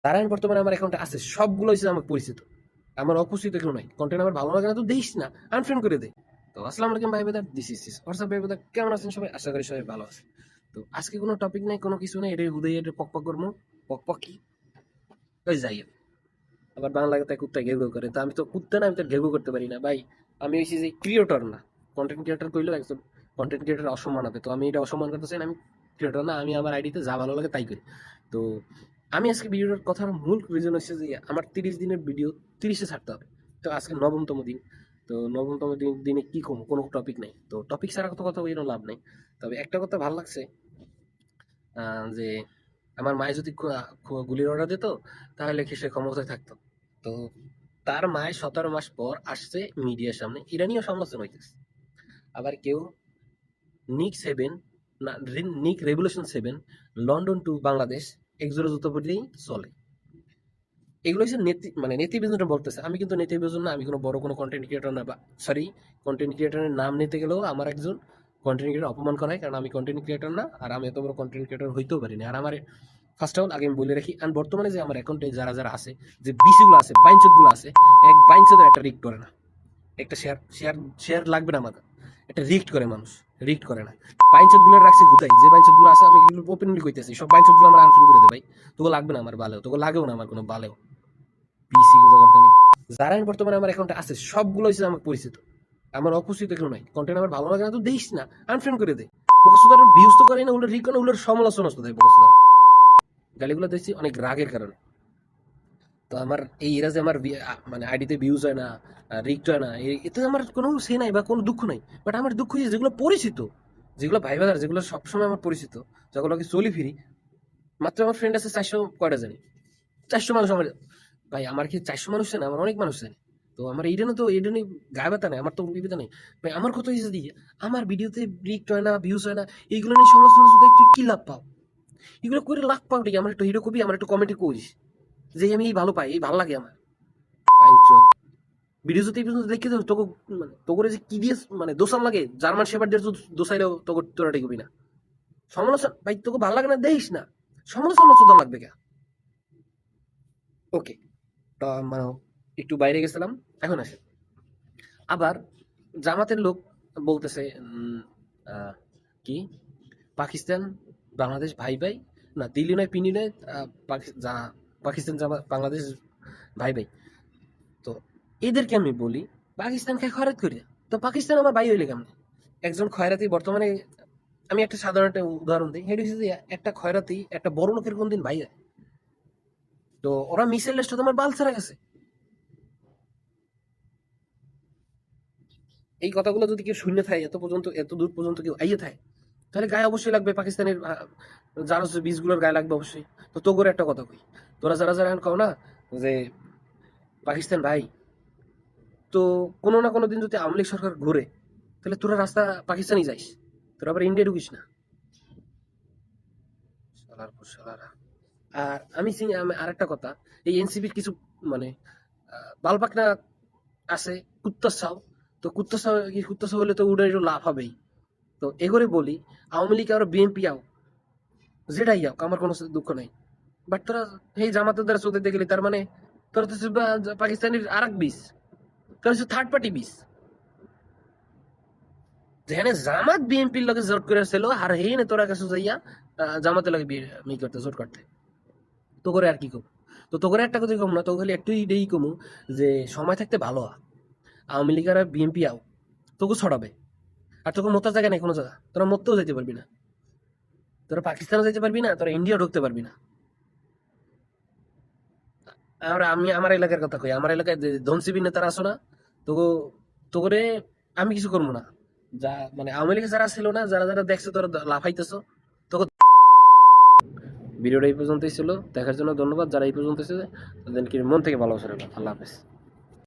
তারা বর্তমানে আমার অ্যাকাউন্টে আছে সবগুলো হচ্ছে আমার পরিচিত, আমার অপরিচিত কেউ নাই। কন্টেন্ট আমার ভালো লাগে না তো দিস না, আনফ্রেন্ড করে দে। তো আসসালামু আলাইকুম ভাই বেদার, দিস ইস হোয়াটসঅ্যাপ ভাই বেদার, কেমন আছেন সবাই? আশা করি সবাই ভালো আছে। তো আজকে কোনো টপিক নেই, কোনো কিছু নেই, এটাই হুদাই এটা পক পক করবো। পক পক কি ওই যাই হোক। আবার বাংলাতে তাই কুত্তা ঘেউ ঘেউ করে, তো আমি তো কুত্তা না, আমি তো ঘেউ ঘেউ করতে পারি না ভাই। আমি হচ্ছি যে ক্রিয়েটর না, কন্টেন্ট ক্রিয়েটর কইলেও একজন কন্টেন্ট ক্রিয়েটর অসম্মান হবে, তো আমি এটা অসম্মান করতে চাই না। আমি ক্রিয়েটর না, আমি আমার আইডিতে যা ভালো লাগে তাই করি। তো আমি আজকে ভিডিওটার কথার মূল রিজন হচ্ছে যে আমার 30 দিনের ভিডিও 30-এ ছাড়তে হবে। তো আজকে নবমতম দিন। তো নবমতম দিনে কি কম, কোনো টপিক নেই, তো টপিক ছাড়া কত কথা বলে লাভ নেই। তবে একটা কথা ভালো লাগছে, যে আমার মায়ে যদি গুলির অর্ডার দিত তাহলে কি সে ক্ষমতায় থাকতো। তো তার মায় 17 মাস পর আসছে মিডিয়ার সামনে, এটা নিয়েও সমালোচনা হইতেছে। আবার কেউ নিক 7 না, নিক রেভলিউশন 7 লন্ডন টু বাংলাদেশ একজোড়া জুতো পরেই চলে। এগুলো হচ্ছে নেতি, মানে নেতিবেদনটা বলতেছে। আমি কিন্তু নেতিবেদন না, আমি কোনো বড় কোনো কন্টেন্ট ক্রিয়েটর না, বা সরি, কন্টেন্ট ক্রিয়েটরের নাম নিতে গেলেও আমার একজন কন্টেন্ট ক্রিয়েটর অপমান করায়, কারণ আমি কন্টেন্ট ক্রিয়েটর না, আর আমি এত বড় কন্টেন্ট ক্রিয়েটর হইতেও পারি না। আর আমার ফার্স্ট অফ অল আগে আমি বলে রাখি, আর বর্তমানে যে আমার অ্যাকাউন্টে যারা যারা আছে, যে বিসিগুলো আছে, বাইনচোদগুলো আছে, এক বাইনচোদের একটা রিক্ট করে না, একটা শেয়ার শেয়ার শেয়ার লাগবে না আমার, একটা রিক্ট করে মানুষ, রিক্ট করে না। বাইনচোদ গুলো রাখছি হুতাই, যে বাইনচোদ গুলো আছে আমি এগুলো ওপেনলি কইতেছি, সব বাইনচোদ গুলো আমার আনফ্রেন্ড করে দে ভাই। তোকে লাগবে না আমার ভালো, তোকে লাগেও না আমার কোনো ভালো পিসি কথা করতে নেই। যারা বর্তমানে আমার অ্যাকাউন্টে আছে সবগুলো হচ্ছে আমার পরিচিত, আমার অপরিচিত কেউ নাই। কন্টেন্ট আমার ভালো লাগে না তো দিস না, আনফ্রেন্ড করে দে। বকসুদার ভিউজ তো করে না, উল্টো রিক করে, উল্টোর সমালোচনা তো দেয় বকসুদার। গালিগুলো দিচ্ছি অনেক রাগের কারণে। তো আমার এই এরা যে আমার মানে আইডিতে ভিউজ হয় না, রিক্ট হয় না, এতে আমার কোনো সে নাই বা কোনো দুঃখ নাই। বাট আমার দুঃখ হচ্ছে যেগুলো পরিচিত, যেগুলো ভাই বাজার, যেগুলো সবসময় আমার পরিচিত, যেগুলোকে চলি ফিরি। মাত্র আমার ফ্রেন্ড আছে 400 কয়টা জানি, 400 মানুষ আমার। ভাই আমার কি 400 মানুষ না, আমার অনেক মানুষ জানে। তো আমার এইটা না, তো এইটা নিয়ে গায়ে ব্যথা নেই, আমার তো বিবেতা নেই ভাই। আমার কথা হচ্ছে দিয়ে আমার ভিডিওতে রিক্ট হয় না, ভিউজ হয় না, এইগুলো নিয়ে সমালোচনা শুধু তুই কি লাভ পাও? এগুলো করে লাভ পাও ঠিক, আমার একটু হিরো কবি, আমার একটু কমেন্টে করিস যে আমি এই ভালো পাই, এই ভালো লাগে আমার। ভিডিও যদি এই পর্যন্ত দেখে তো তোকে, মানে তোকে যে কি দিয়ে মানে দোষার লাগে, জার্মান শেপার্ড দিয়ে দোষাইলেও তোকে তোরা টিকবি না। সমালোচনা ভাই তোকে ভালো লাগে না দেখিস না, সমালোচনা চোদন লাগবে কে? ওকে, তো মানে একটু বাইরে গেছিলাম, এখন আসে। আবার জামাতের লোক বলতেছে কি পাকিস্তান বাংলাদেশ ভাই ভাই, না দিল্লি নয় পিনি নয়, পাকিস্তান বাংলাদেশ ভাই ভাই। তো এদেরকে আমি বলি পাকিস্তানকে খয়রাত করি, তো পাকিস্তান আমার ভাই হইলে কেমন? একজন খয়রাতি বর্তমানে, আমি একটা সাধারণ একটা উদাহরণ দিই, হেডি হচ্ছে যে একটা খয়রাতি একটা বড় লোকের কোনদিন ভাই হয়? তো ওরা মিসেল লেস্ট তোমার বাল ছাড়া গেছে। এই কথাগুলো যদি কেউ শূন্য থাকে, এত পর্যন্ত এত দূর পর্যন্ত কেউ আইয়ে থাকে, তাহলে গায়ে অবশ্যই লাগবে পাকিস্তানের, যারা বীজগুলোর গায়ে লাগবে অবশ্যই। তো তো করে একটা কথা কই, তোরা যারা যারা এখন কও না যে পাকিস্তান ভাই, তো কোনো না কোনো দিন যদি আওয়ামী লীগ সরকার ঘুরে, তাহলে তোরা রাস্তা পাকিস্তানই যাইস, তোরা আবার ইন্ডিয়া ঢুকিস না। শালার পর শালারা। আর আর একটা কথা, এই এনসিপির কিছু মানে বালপাকনা আছে, কুত্তা ছাও। তো কুত্তা ছাও হলে তো উড়ে একটু লাভ হবেই। তো এগোরে বলি, আওয়ামী লীগ আর বিএনপি আও, যেটাই আও, আমার কোনো দুঃখ নাই। বাট তোরা এই জামাতের দ্বারা চলতে গেলি, তার মানে তোরা তো পাকিস্তানের আর এক বিষ, তোরা হচ্ছে থার্ড পার্টি বিষ। যেখানে জামাত বিএনপির লগে জোট করে ছিল, আর হেনে তোরা কাছে যাইয়া জামাতের লগে করতে জোট করতে, তো করে আর কি কম। তো তো করে একটা কথা কম না, তো খালি একটু এটাই কমু যে সময় থাকতে ভালো আওয়ামী লীগ আর বিএনপি আও, তোকে ছড়াবে। আর তোকে মতার জায়গা নেই কোনো জায়গা, তোরা মরতেও যেতে পারবি না, তোরা পাকিস্তানও যেতে পারবি না, তোরা ইন্ডিয়াও ঢুকতে পারবি না। আর আমি আমার এলাকার কথা কই, আমার এলাকায় যে ধনসিবি নেতারা আসো না, তো তো করে আমি কিছু করবো না। যা মানে আওয়ামী লীগে যারা ছিল না, যারা যারা দেখছো তোরা লাফাইতেছো, তোকে। ভিডিওটা এই পর্যন্তই ছিল, দেখার জন্য ধন্যবাদ। যারা এই পর্যন্ত এসেছে তাদেরকে মন থেকে ভালোবাসা রাখবো। আল্লাহ হাফেজ।